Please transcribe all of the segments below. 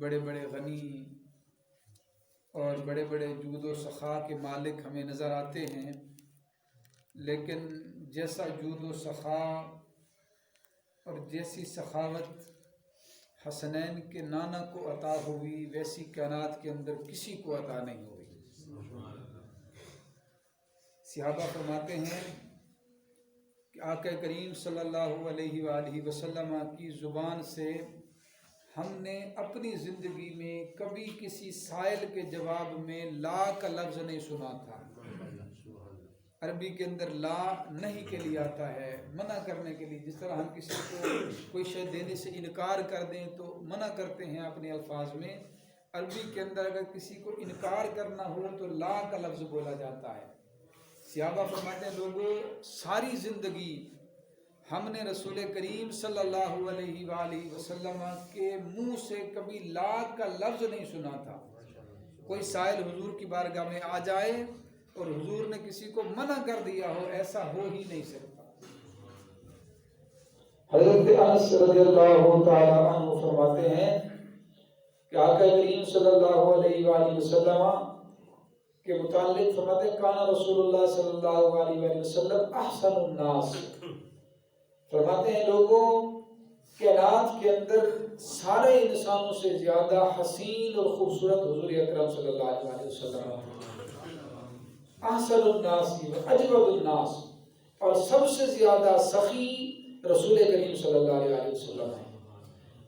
بڑے بڑے غنی اور بڑے بڑے جود و سخا کے مالک ہمیں نظر آتے ہیں، لیکن جیسا جود و سخا اور جیسی سخاوت حسنین کے نانا کو عطا ہوئی ویسی کائنات کے اندر کسی کو عطا نہیں ہوئی۔ صحابہ فرماتے ہیں کہ آقا کریم صلی اللہ علیہ وآلہ وسلم کی زبان سے ہم نے اپنی زندگی میں کبھی کسی سائل کے جواب میں لا کا لفظ نہیں سنا تھا۔ عربی کے اندر لا نہیں کے لیے آتا ہے، منع کرنے کے لیے، جس طرح ہم کسی کو کوئی شے دینے سے انکار کر دیں تو منع کرتے ہیں اپنے الفاظ میں، عربی کے اندر اگر کسی کو انکار کرنا ہو تو لا کا لفظ بولا جاتا ہے۔ صحابہ فرماتے ہیں لوگوں ساری زندگی ہم نے رسول کریم صلی اللہ علیہ وآلہ وسلم کے منہ سے کبھی لا کا لفظ نہیں سنا تھا۔ کوئی سائل حضور کی بارگاہ میں آ جائے اور حضور نے کسی کو منع کر دیا ہو، ایسا ہو ہی نہیں سکتا۔ حضرت انس رضی اللہ تعالی عنہ فرماتے ہیں کہ آقا کریم صلی اللہ علیہ وآلہ وسلم کے متعلق فرماتے ہیں کانا رسول اللہ صلی اللہ علیہ وآلہ وسلم احسن الناس، فرماتے ہیں لوگوں کائنات کے اندر سارے انسانوں سے زیادہ حسین اور خوبصورت حضور اکرم صلی اللہ علیہ وسلم، احسن الناس و اجود الناس، اور سب سے زیادہ سخی رسول کریم صلی اللہ علیہ وسلم ہے،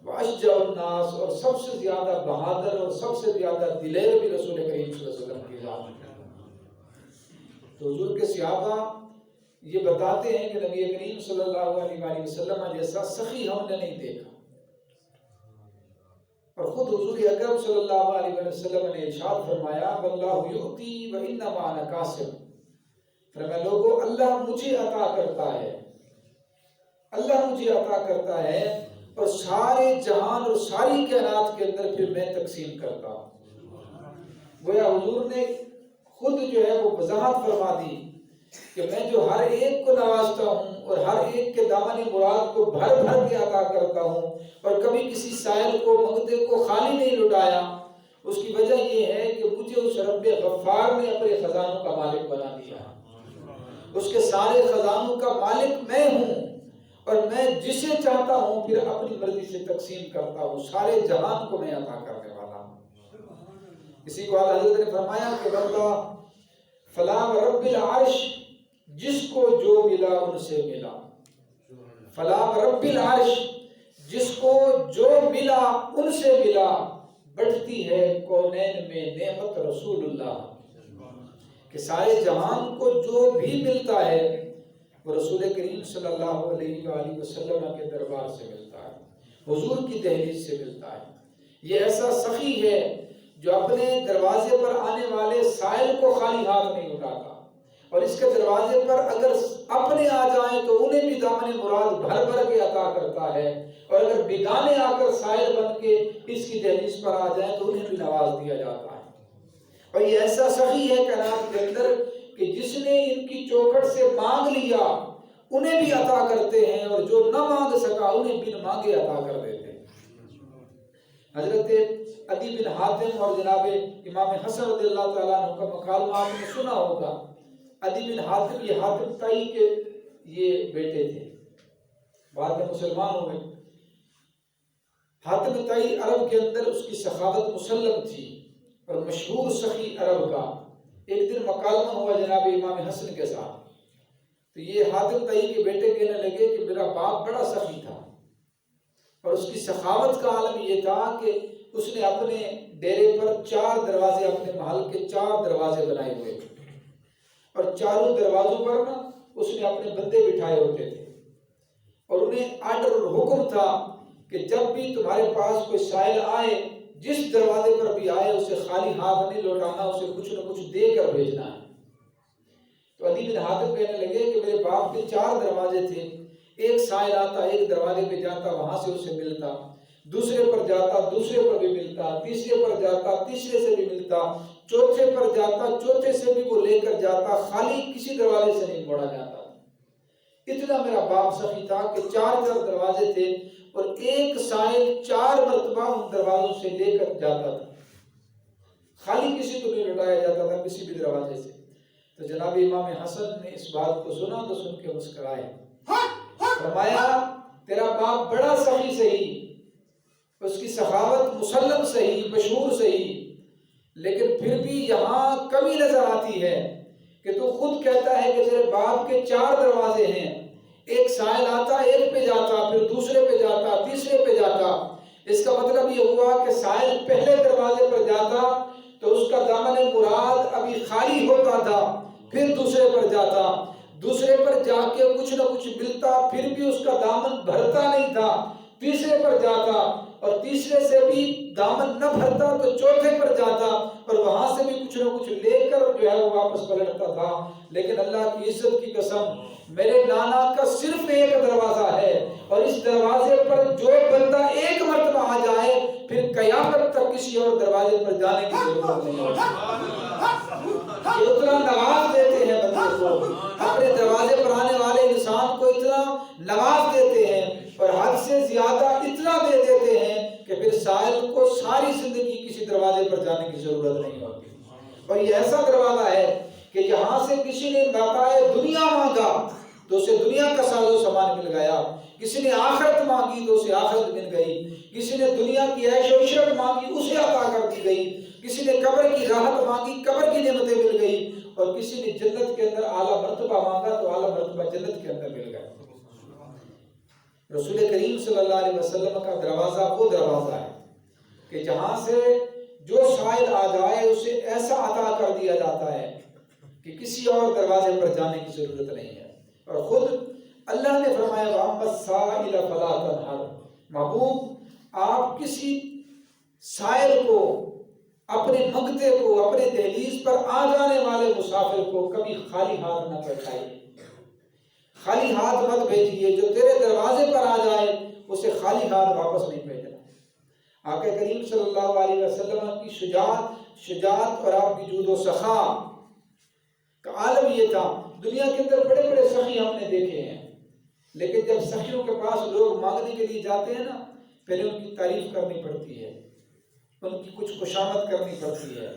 و اشجع الناس، اور سب سے زیادہ بہادر اور سب سے زیادہ دلیر بھی رسول کریم صلی اللہ علیہ وسلم کی ذات ہے۔ تو حضور کے صحابہ یہ بتاتے ہیں کہ نبی کریم صلی اللہ علیہ وسلم جیسا سخی ہم نے نہیں دیکھا، اور خود حضور اکرم صلی اللہ علیہ وسلم نے ارشاد فرمایا واللہ یؤتی وانما انا قاسم، فرمایا لوگوں اللہ مجھے عطا کرتا ہے، اللہ مجھے عطا کرتا ہے اور سارے جہان اور ساری کائنات کے اندر پھر میں تقسیم کرتا ہوں۔ گویا حضور نے خود جو ہے وہ وضاحت فرما دی کہ میں جو ہر ایک کو نوازتا ہوں اور ہر ایک کے دامن مراد کو بھر بھر کے عطا کرتا ہوں، اور کبھی کسی سائل کو منگتے کو خالی نہیں لٹایا، اس کی وجہ یہ ہے کہ مجھے اس رب غفار نے اپنے خزانوں کا مالک بنا دیا، اس کے سارے خزانوں کا مالک میں ہوں، اور میں جسے چاہتا ہوں پھر اپنی مرضی سے تقسیم کرتا ہوں، سارے جہان کو میں عطا کرنے والا ہوں۔ اسی کو حضرت نے فرمایا کہ واللہ فلا رب العرش، جس کو جو ملا ان سے ملا، فلا رب العرش، جس کو جو ملا ان سے ملا، بڑھتی ہے کونین میں نعمت رسول اللہ، کہ سارے جہان کو جو بھی ملتا ہے وہ رسول کریم صلی اللہ علیہ وآلہ وسلم کے دربار سے ملتا ہے، حضور کی دہلیز سے ملتا ہے۔ یہ ایسا سخی ہے جو اپنے دروازے پر آنے والے سائل کو خالی ہاتھ نہیں اٹھاتا، اور اس کے دروازے پر اگر اپنے آ جائیں تو انہیں بھی دامن مراد بھر بھر کے عطا کرتا ہے، اور اگر بیگانے آ کر سائل بن کے اس کی دہلیز پر آ جائیں تو انہیں بھی نواز دیا جاتا ہے۔ اور یہ ایسا سخی ہے کائنات کے اندر کہ جس نے ان کی چوکھٹ سے مانگ لیا انہیں بھی عطا کرتے ہیں، اور جو نہ مانگ سکا انہیں بن مانگے عطا کر دیتے ہیں۔ حضرت عدی بن حاتم اور جناب امام حسن رضی اللہ تعالیٰ عنہ کا مکالمہ آپ نے سنا ہوگا۔ عدی بن حاتم یہ حاتم تائی کے یہ بیٹے تھے، بعد میں مسلمان ہوئے۔ حاتم تائی عرب کے اندر اس کی سخاوت مسلم تھی اور مشہور سخی عرب کا۔ ایک دن مکالمہ ہوا جناب امام حسن کے ساتھ، تو یہ حاتم تائی کے بیٹے کہنے لگے کہ میرا باپ بڑا سخی تھا، اور اس کی سخاوت کا عالم یہ تھا کہ اس نے اپنے ڈیرے پر 4 دروازے، اپنے محل کے 4 دروازے بنائے ہوئے تھے، اور چاروں دروازوں پر نا اس نے اپنے بندے بٹھائے ہوتے تھے، اور انہیں آرڈر اور حکم تھا کہ جب بھی تمہارے پاس کوئی سائل آئے، جس دروازے پر بھی آئے اسے خالی ہاتھ نہیں لوٹانا، اسے کچھ نہ کچھ دے کر بھیجنا ہے۔ تو عدی بن حاتم کہنے لگے کہ میرے باپ کے 4 دروازے تھے، ایک سائل آتا ایک دروازے پہ جاتا وہاں سے اسے ملتا، دوسرے پر جاتا دوسرے پر بھی ملتا، تیسرے پر جاتا تیسرے سے بھی ملتا، چوتھے پر جاتا چوتھے سے بھی وہ لے کر جاتا، خالی کسی دروازے سے نہیں موڑا جاتا۔ اتنا میرا باپ سخی تھا کہ 4 دروازے تھے، اور ایک سائل 4 مرتبہ ان دروازوں سے لے کر جاتا تھا، خالی کسی کو نہیں لوٹایا جاتا تھا کسی بھی دروازے سے۔ تو جناب امام حسن نے اس بات کو سنا تو سن کے مسکرائے، فرمایا تیرا باپ بڑا سخی سہی، اس کی سخاوت مسلم سہی، مشہور سہی، لیکن پھر بھی یہاں کمی نظر آتی ہے کہ تو خود کہتا ہے کہ تیرے باپ کے 4 دروازے ہیں، ایک سائل آتا ایک پہ جاتا، پھر دوسرے پہ جاتا، تیسرے پہ جاتا۔ اس کا مطلب یہ ہوا کہ سائل پہلے دروازے پر جاتا تو اس کا دامن مراد ابھی خالی ہوتا تھا، پھر دوسرے پر جاتا، دوسرے پر جا کے کچھ نہ کچھ ملتا، پھر بھی اس کا دامن بھرتا نہیں تھا، تیسرے پر جاتا اور تیسرے سے بھی دامن نہ بھرتا تو چوتھے پر جاتا اور وہاں سے بھی کچھ نہ کچھ لے کر جو ہے وہ واپس پلٹتا تھا۔ لیکن اللہ کی عزت کی قسم میرے نانا کا صرف ایک دروازہ ہے، اور اس دروازے پر جو بندہ ایک مرتبہ آ جائے پھر قیامت تک کسی اور دروازے پر جانے کی ضرورت نہیں ہوتی۔ یہ اتنا نواز دیتے ہیں بندے کو، اپنے دروازے پر آنے والے انسان کو اتنا نواز دیتے ہیں اور حد سے زیادہ اتنا دے دیتے ہیں کہ پھر سائل کو ساری زندگی کسی دروازے پر جانے کی ضرورت نہیں ہوتی۔ اور یہ ایسا دروازہ ہے کہ یہاں سے کسی نے متاع دنیا مانگا تو اسے دنیا کا ساز و سامان مل گیا، کسی نے آخرت مانگی تو اسے آخرت مل گئی، کسی نے دنیا کی عیش و عشرت مانگی اسے عطا کر دی گئی، کسی نے قبر کی راحت مانگی قبر کی نعمتیں مل گئی، اور کسی نے جنت کے اندر اعلیٰ مرتبہ مانگا تو اعلیٰ مرتبہ جنت کے اندر مل گیا۔ رسول کریم صلی اللہ علیہ وسلم کا دروازہ وہ دروازہ ہے کہ جہاں سے جو سائل آ جائے اسے ایسا عطا کر دیا جاتا ہے کہ کسی اور دروازے پر جانے کی ضرورت نہیں ہے۔ اور خود اللہ نے فرمایا وَأَمَّا السَّائِلَ فَلَا تَنْهَرْ، محبوب آپ کسی سائل کو، اپنے منگتے کو، اپنے دہلیز پر آ جانے والے مسافر کو کبھی خالی ہاتھ نہ پٹھائیے، خالی ہاتھ مت بھیجیے، جو تیرے دروازے پر آ جائے اسے خالی ہاتھ واپس نہیں بھیجنا۔ آقا کریم صلی اللہ علیہ وسلم کی شجاعت اور آپ کی جود و سخا کا عالم یہ تھا۔ دنیا کے اندر بڑے بڑے سخی ہم نے دیکھے ہیں، لیکن جب سخیوں کے پاس لوگ مانگنے کے لیے جاتے ہیں نا، پہلے ان کی تعریف کرنی پڑتی ہے، ان کی کچھ خوشامد کرنی پڑتی ہے،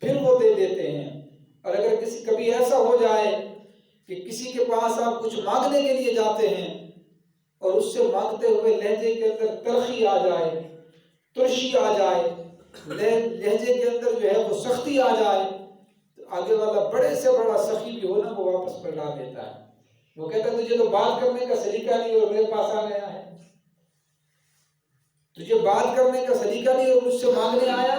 پھر وہ دے دیتے ہیں۔ اور اگر کبھی ایسا ہو جائے کہ کسی کے پاس آپ کچھ مانگنے کے لیے جاتے ہیں اور اس سے مانگتے ہوئے لہجے کے اندر تلخی آ جائے، ترشی آ جائے، لہجے کے اندر جو ہے وہ سختی آ جائے، تو آگے والا بڑے سے بڑا سخی بھی ہو نا وہ واپس پلٹا دیتا ہے۔ وہ کہتا ہے تجھے تو بات کرنے کا سلیقہ نہیں اور میرے پاس آ گیا ہے، تجھے بات کرنے کا سلیقہ نہیں اور مجھ سے مانگنے آیا۔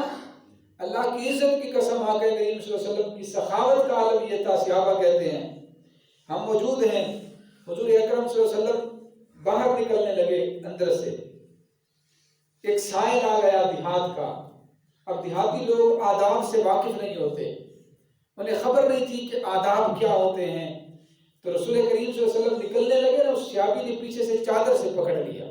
اللہ کی عزت کی قسم آقا کریم صلی اللہ علیہ وسلم کی سخاوت کا عالم یہ تھا۔ صحابہ کہتے ہیں ہم موجود ہیں، حضور اکرم صلی اللہ علیہ وسلم باہر نکلنے لگے اندر سے، ایک سائل آ گیا دیہات کا۔ اب دیہاتی لوگ آداب سے واقف نہیں ہوتے، انہیں خبر نہیں تھی کہ آداب کیا ہوتے ہیں، تو رسول کریم صلی اللہ علیہ وسلم نکلنے لگے نا، اس صحابی نے پیچھے سے چادر سے پکڑ لیا،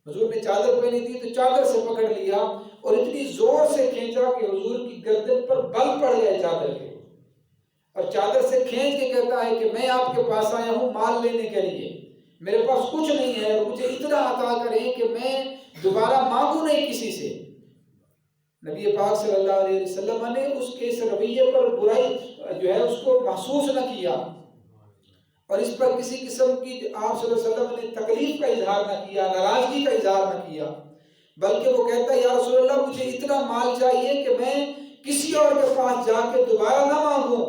حضور نے چادر پہنی تھی تو چادر سے پکڑ لیا اور اتنی زور سے کھینچا کہ حضور کی گردن پر بل پڑ گئے چادر کے، اور چادر سے کھینچ کے کہتا ہے کہ میں آپ کے پاس آیا ہوں مال لینے کے لیے، میرے پاس کچھ نہیں ہے اور مجھے اتنا عطا کریں کہ میں دوبارہ مانگوں نہیں کسی سے۔ نبی پاک صلی اللہ علیہ وسلم نے اس کے اس رویے پر برائی جو ہے اس کو محسوس نہ کیا، اور اس پر کسی قسم کی آپ صلی اللہ علیہ وسلم نے تکلیف کا اظہار نہ کیا، ناراضگی کا اظہار نہ کیا، بلکہ وہ کہتا ہے یا رسول اللہ مجھے اتنا مال چاہیے کہ میں کسی اور کے پاس جا کے دوبارہ نہ مانگوں۔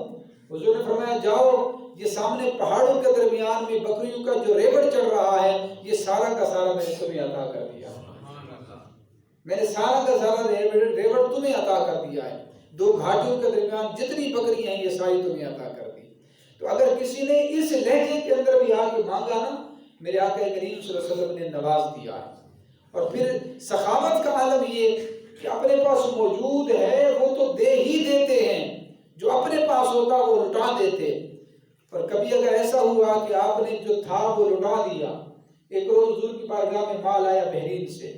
حضور نے فرمایا جاؤ، یہ سامنے پہاڑوں کے درمیان میں بکریوں کا جو ریوڑ چڑھ رہا ہے یہ سارا کا سارا میں نے تمہیں عطا کر دیا، میں نے سارا کا سارا ریوڑ تمہیں عطا کر دیا ہے، 2 گھاٹیوں کے درمیان جتنی بکری ہیں یہ ساری تمہیں عطا کر دی۔ تو اگر کسی نے اس لہجے کے اندر بھی آ کے مانگا نا، میرے آقا کریم صلی اللہ علیہ وسلم نے نواز دیا ہے۔ اور پھر سخاوت کا عالم یہ کہ اپنے پاس موجود ہے وہ تو دے ہی دیتے ہیں، جو اپنے پاس ہوتا وہ لٹا دیتے۔ اور کبھی اگر ایسا ہوا کہ آپ نے جو تھا وہ لٹا دیا، ایک روز حضور کی بارگاہ میں مال آیا بحرین سے،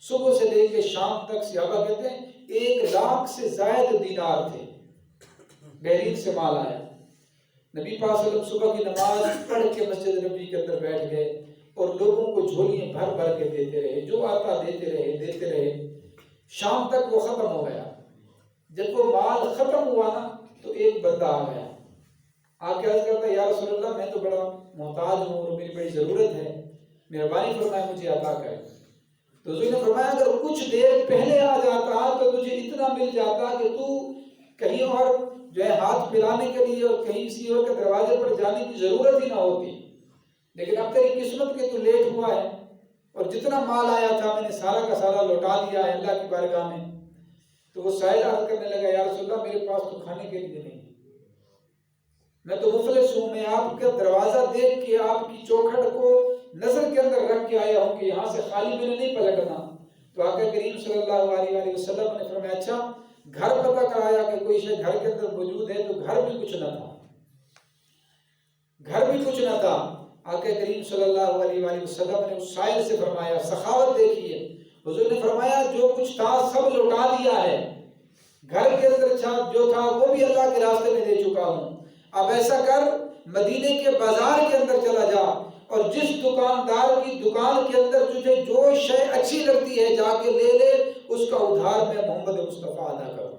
صبح سے لے کے شام تک صحابہ کہتے ہیں 1 لاکھ سے زائد دینار تھے، بحرین سے مال آیا۔ نبی پاک صلی اللہ علیہ وسلم صبح کی نماز پڑھ کے مسجد نبی کے اندر بیٹھ گئے اور لوگوں کو جھولیاں بھر بھر کے دیتے رہے، جو آتا دیتے رہے، شام تک وہ ختم ہو گیا۔ جب وہ مال ختم ہوا نا تو ایک بندہ آ گیا، آ کے عرض کرتا یا رسول اللہ میں تو بڑا محتاج ہوں اور میری بڑی ضرورت ہے، مہربانی فرمائے مجھے عطا کرے۔ تو حضور نے فرمایا اگر کچھ دیر پہلے آ جاتا تو تجھے اتنا مل جاتا کہ تو کہیں اور جو ہے ہاتھ پھیلانے کے لیے اور کہیں کسی اور کے دروازے پر جانے کی ضرورت ہی نہ ہوتی، لیکن اب تیری قسمت کے تو لیٹ ہوا ہے، اور جتنا مال آیا تھا میں نے سارا کا سارا لوٹا دیا ہے اللہ کی بارگاہ میں۔ تو وہ سائل عرض کرنے لگا یا رسول اللہ میرے پاس تو کھانے کے لیے نہیں، میں تو مفلس ہوں، میں آپ کا دروازہ دیکھ کے آپ کی چوکھٹ کو نظر کے اندر رکھ کے آیا ہوں کہ یہاں سے خالی میں نے نہیں پلٹنا۔ تو آقا کریم صلی اللہ علیہ وسلم نے فرمایا اچھا گھر پتہ کرایا کہ کوئی شے گھر کے اندر موجود ہے، تو گھر بھی کچھ نہ تھا، گھر بھی کچھ نہ تھا۔ آقا کریم صلی اللہ علیہ وسلم نے اس سائل سے فرمایا سخاوت دیکھیے، حضور نے فرمایا جو کچھ تھا سب لوٹا دیا ہے، گھر کے اندر جو تھا وہ بھی اللہ کے راستے میں دے چکا ہوں، اب ایسا کر مدینے کے بازار کے اندر چلا جا اور جس دکاندار کی دکان کے اندر تجھے جو شے اچھی لگتی ہے جا کے لے لے، اس کا ادھار میں محمد مصطفیٰ ادا کروں۔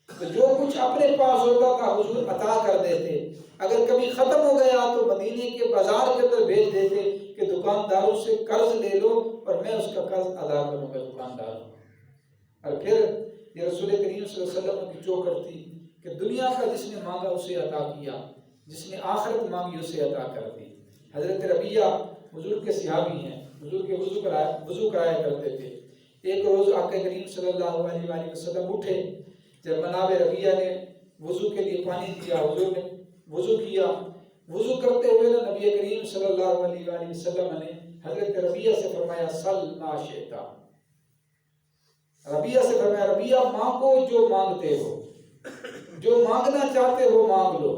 تو جو کچھ اپنے پاس ہوتا تھا حضور عطا کر دیتے، اگر کبھی ختم ہو گیا تو مدینے کے بازار کے اندر بھیج دیتے کہ دکانداروں سے قرض لے لو اور میں اس کا قرض ادا کروں گا دکاندار۔ اور پھر یہ رسول کریم صلی اللہ علیہ وسلم کی چوکھٹ تھی کہ دنیا کا جس نے مانگا اسے عطا کیا، جس نے آخرت مانگی اسے عطا کر دی۔ حضرت ربیہ حضور کے صحابی ہیں، حضور کے وضو کرایا کرتے تھے۔ ایک روز آقا کریم صلی اللہ علیہ وسلم اٹھے، جب مناب ربیہ نے وضو کے لیے پانی دیا، حضور نے وضو کیا، وضو کرتے ہوئے نا نبی کریم صلی اللہ علیہ وسلم نے حضرت ربیہ سے فرمایا سل ما شئتا، ربیہ سے فرمایا ربیہ مانگو جو مانگتے ہو، جو مانگنا چاہتے ہو مانگ لو۔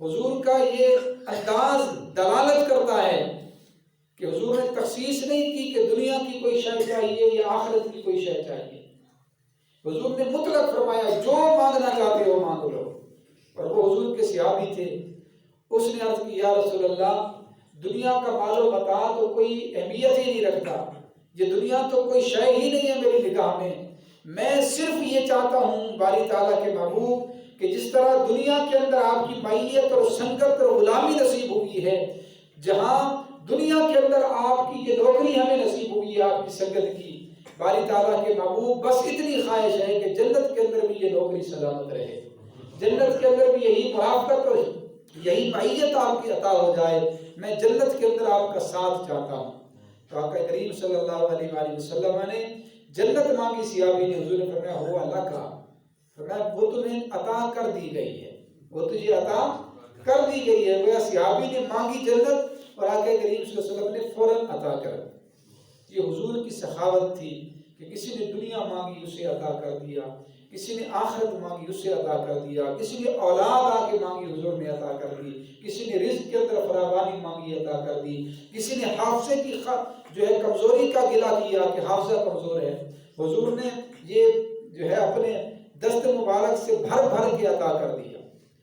حضور کا یہ انداز دلالت کرتا ہے کہ حضور نے تخصیص نہیں کی کہ دنیا کی کوئی شے چاہیے یا آخرت کی کوئی شے چاہیے، حضور نے مطلق فرمایا جو مانگنا چاہتے ہو مانگ لو۔ اور وہ حضور کے صحابی تھے، اس نے عرض کی یا رسول اللہ دنیا کا مال و متاع تو کوئی اہمیت ہی نہیں رکھتا، یہ دنیا تو کوئی شے ہی نہیں ہے میری نگاہ میں صرف یہ چاہتا ہوں باری تعالیٰ کے محبوب کہ جس طرح دنیا کے اندر آپ کی معیت اور سنگت اور غلامی نصیب ہوئی ہے، جہاں دنیا کے اندر آپ کی یہ نوکری ہمیں نصیب ہوئی ہے آپ کی سنگت کی، باری تعالیٰ کے محبوب بس اتنی خواہش ہے کہ جنت کے اندر بھی یہ نوکری سلامت رہے، جنت کے اندر بھی یہی محافظت اور یہی معیت آپ کی عطا ہو جائے، میں جنت کے اندر آپ کا ساتھ چاہتا ہوں۔ تو آقا کریم صلی اللہ علیہ وسلم نے جنت مانگی، صحابی نے حضور نے فرمایا ہوا اللہ کا، فرمایا وہ تمہیں عطا کر دی گئی ہے، وہ تجھے عطا کر دی گئی ہے۔ وہ صحابی نے مانگی جنت اور آقا کریم صلی اللہ علیہ وسلم نے فوراً عطا کر دی۔ یہ حضور کی سخاوت تھی کہ کسی نے دنیا مانگی اسے عطا کر دیا، کسی نے آخرت مانگی اسے عطا کر دیا، کسی نے اولاد آ کے مانگی حضور نے عطا کر دی، کسی نے رزق کے اندر فراوانی مانگی عطا کر دی، کسی نے حافظے کی جو ہے کمزوری کا گلہ کیا کہ حافظہ کمزور ہے، حضور نے یہ جو ہے اپنے دست مبارک سے بھر بھر کے عطا کر دیا،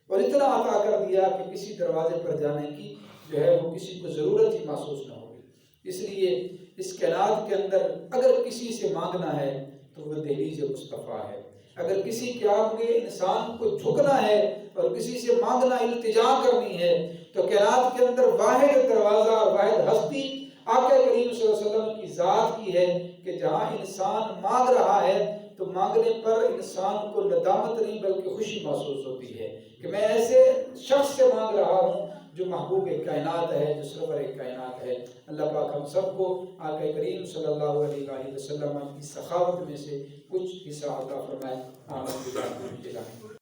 اور اتنا عطا کر دیا کہ کسی دروازے پر جانے کی جو ہے وہ کسی کو ضرورت ہی محسوس نہ ہوگی۔ اس لیے اس کائنات کے اندر اگر کسی سے مانگنا ہے تو وہ دہلیز مصطفیٰ ہے، اگر کسی کے آگے انسان کو جھکنا ہے اور کسی سے مانگنا التجا کرنی ہے تو کائنات کے اندر واحد دروازہ اور واحد ہستی آقا کریم صلی اللہ علیہ وسلم کی ذات کی ہے کہ جہاں انسان مانگ رہا ہے تو مانگنے پر انسان کو ندامت نہیں بلکہ خوشی محسوس ہوتی ہے کہ میں ایسے شخص سے مانگ رہا ہوں جو محبوب کائنات ہے، جو سرور کائنات ہے۔ اللہ پاک ہم سب کو آقا کریم صلی اللہ علیہ وسلم کی سخاوت میں سے کچھ حصہ عطا فرمائے۔ آمین۔